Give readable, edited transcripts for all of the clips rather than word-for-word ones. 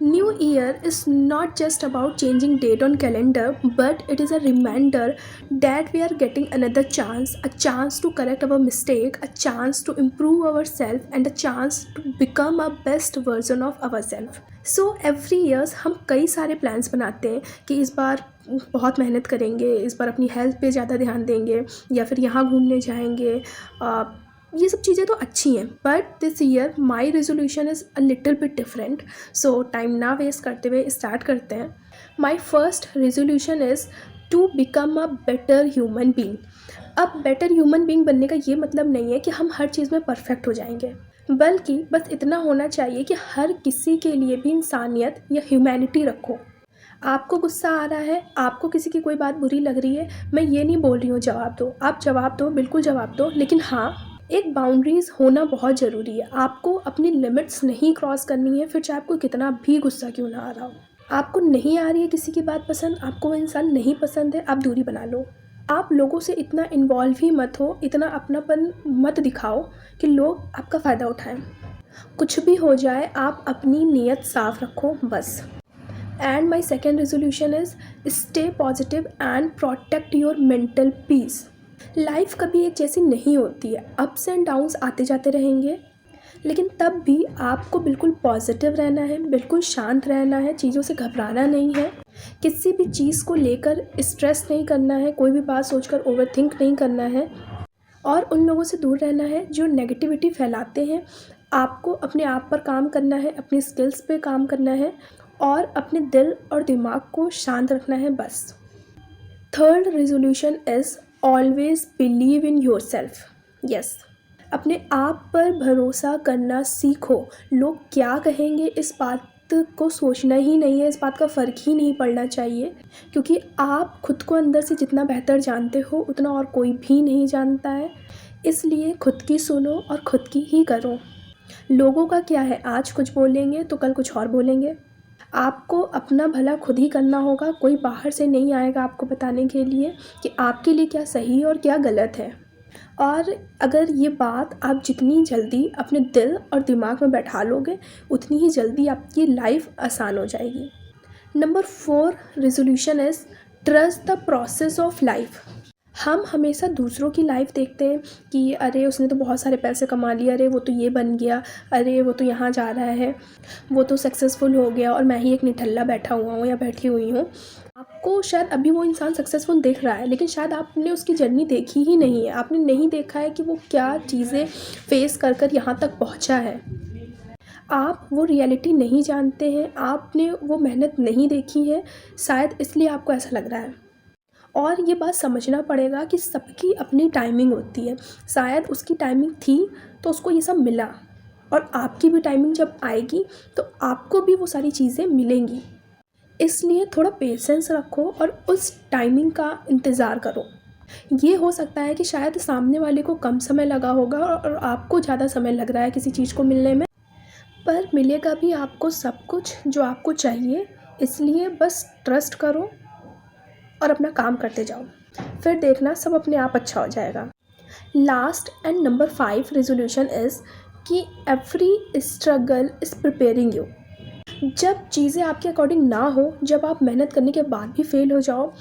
New Year is not just about changing date on calendar, but it is a reminder that we are getting another chance, a chance to correct our mistake, a chance to improve ourselves, and a chance to become a best version of ourselves. So every years हम कई सारे plans बनाते हैं कि इस बार बहुत मेहनत करेंगे, इस बार अपनी हेल्थ पे ज़्यादा ध्यान देंगे या फिर यहाँ घूमने जाएंगे। ये सब चीज़ें तो अच्छी हैं, but this year my resolution is a little bit different. So time ना वेस्ट करते हुए स्टार्ट करते हैं। My first resolution is to become a better human being. अब बेटर ह्यूमन बींग बनने का ये मतलब नहीं है कि हम हर चीज़ में परफेक्ट हो जाएंगे, बल्कि बस इतना होना चाहिए कि हर किसी के लिए भी इंसानियत या ह्यूमैनिटी रखो। आपको गुस्सा आ रहा है, आपको किसी की कोई बात बुरी लग रही है, मैं ये नहीं बोल रही हूँ जवाब दो, आप जवाब दो, बिल्कुल जवाब दो, लेकिन हाँ, एक बाउंड्रीज़ होना बहुत ज़रूरी है। आपको अपनी लिमिट्स नहीं क्रॉस करनी है, फिर चाहे आपको कितना भी गुस्सा क्यों ना आ रहा हो। आपको नहीं आ रही है किसी की बात पसंद, आपको वो इंसान नहीं पसंद है, आप दूरी बना लो। आप लोगों से इतना इन्वॉल्व ही मत हो, इतना अपनापन मत दिखाओ कि लोग आपका फ़ायदा उठाएं। कुछ भी हो जाए, आप अपनी नीयत साफ़ रखो बस। And my second resolution is stay positive and protect your mental peace. Life कभी एक जैसी नहीं होती है, अप्स एंड डाउन्स आते जाते रहेंगे, लेकिन तब भी आपको बिल्कुल पॉजिटिव रहना है, बिल्कुल शांत रहना है, चीज़ों से घबराना नहीं है, किसी भी चीज़ को लेकर स्ट्रेस नहीं करना है, कोई भी बात सोचकर ओवरथिंक नहीं करना है, और उन लोगों से दूर रहना है जो नेगेटिविटी फैलाते हैं। आपको अपने आप पर काम करना है, अपनी स्किल्स पे काम करना है और अपने दिल और दिमाग को शांत रखना है बस। Third resolution is always believe in your self. Yes, अपने आप पर भरोसा करना सीखो। लोग क्या कहेंगे इस बात को सोचना ही नहीं है, इस बात का फ़र्क ही नहीं पड़ना चाहिए, क्योंकि आप खुद को अंदर से जितना बेहतर जानते हो उतना और कोई भी नहीं जानता है। इसलिए खुद की सुनो और खुद की ही करो। लोगों का क्या है, आज कुछ बोलेंगे तो कल कुछ और बोलेंगे। आपको अपना भला खुद ही करना होगा, कोई बाहर से नहीं आएगा आपको बताने के लिए कि आपके लिए क्या सही और क्या गलत है। और अगर ये बात आप जितनी जल्दी अपने दिल और दिमाग में बैठा लोगे, उतनी ही जल्दी आपकी लाइफ आसान हो जाएगी। Number 4 resolution is trust the process of life. हम हमेशा दूसरों की लाइफ देखते हैं कि अरे उसने तो बहुत सारे पैसे कमा लिए, अरे वो तो ये बन गया, अरे वो तो यहाँ जा रहा है, वो तो सक्सेसफुल हो गया और मैं ही एक निठल्ला बैठा हुआ हूँ या बैठी हुई हूँ। आपको शायद अभी वो इंसान सक्सेसफुल दिख रहा है, लेकिन शायद आपने उसकी जर्नी देखी ही नहीं है। आपने नहीं देखा है कि वो क्या चीज़ें फेस कर कर यहाँ तक पहुँचा है। आप वो रियलिटी नहीं जानते हैं, आपने वो मेहनत नहीं देखी है, शायद इसलिए आपको ऐसा लग रहा है। और ये बात समझना पड़ेगा कि सबकी अपनी टाइमिंग होती है। शायद उसकी टाइमिंग थी तो उसको ये सब मिला, और आपकी भी टाइमिंग जब आएगी तो आपको भी वो सारी चीज़ें मिलेंगी। इसलिए थोड़ा पेशेंस रखो और उस टाइमिंग का इंतज़ार करो। ये हो सकता है कि शायद सामने वाले को कम समय लगा होगा और आपको ज़्यादा समय लग रहा है किसी चीज़ को मिलने में, पर मिलेगा भी आपको सब कुछ जो आपको चाहिए। इसलिए बस ट्रस्ट करो और अपना काम करते जाओ, फिर देखना सब अपने आप अच्छा हो जाएगा। Last and number 5 resolution is कि every struggle is preparing you. जब चीज़ें आपके अकॉर्डिंग ना हो, जब आप मेहनत करने के बाद भी फेल हो जाओ,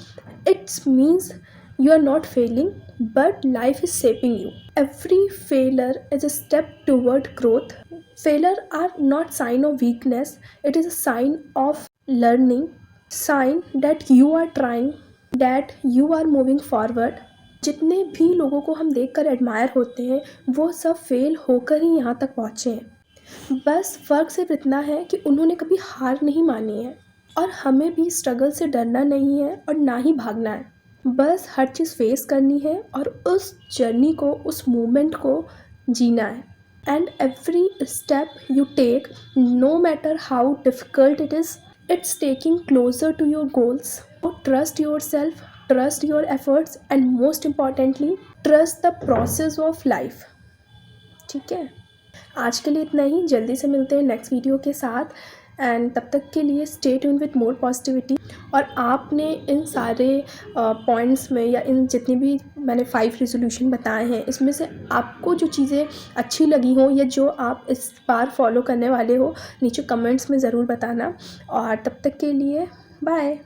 it's means you are not failing, but life is shaping you. Every failure is a step toward growth. Failure are not sign of weakness, it is a sign of learning, sign that you are trying, that you are moving forward. जितने भी लोगों को हम देखकर admire होते हैं, वो सब फेल होकर ही यहाँ तक पहुँचे हैं। बस फ़र्क सिर्फ इतना है कि उन्होंने कभी हार नहीं मानी है, और हमें भी स्ट्रगल से डरना नहीं है और ना ही भागना है। बस हर चीज़ फेस करनी है और उस जर्नी को, उस मोमेंट को जीना है। And every step you take, no matter how difficult it is, it's taking closer to your goals. Trust yourself, trust your efforts, and most importantly trust the process of life. ठीक है, आज के लिए इतना ही। जल्दी से मिलते हैं नेक्स्ट वीडियो के साथ। एंड तब तक के लिए stay tune with more positivity. और आपने इन सारे पॉइंट्स में या इन जितनी भी मैंने 5 रेजोल्यूशन बताए हैं इसमें से आपको जो चीज़ें अच्छी लगी हो या जो आप इस बार फॉलो करने वाले हो नीचे कमेंट्स में ज़रूर बताना। और तब तक के लिए बाय।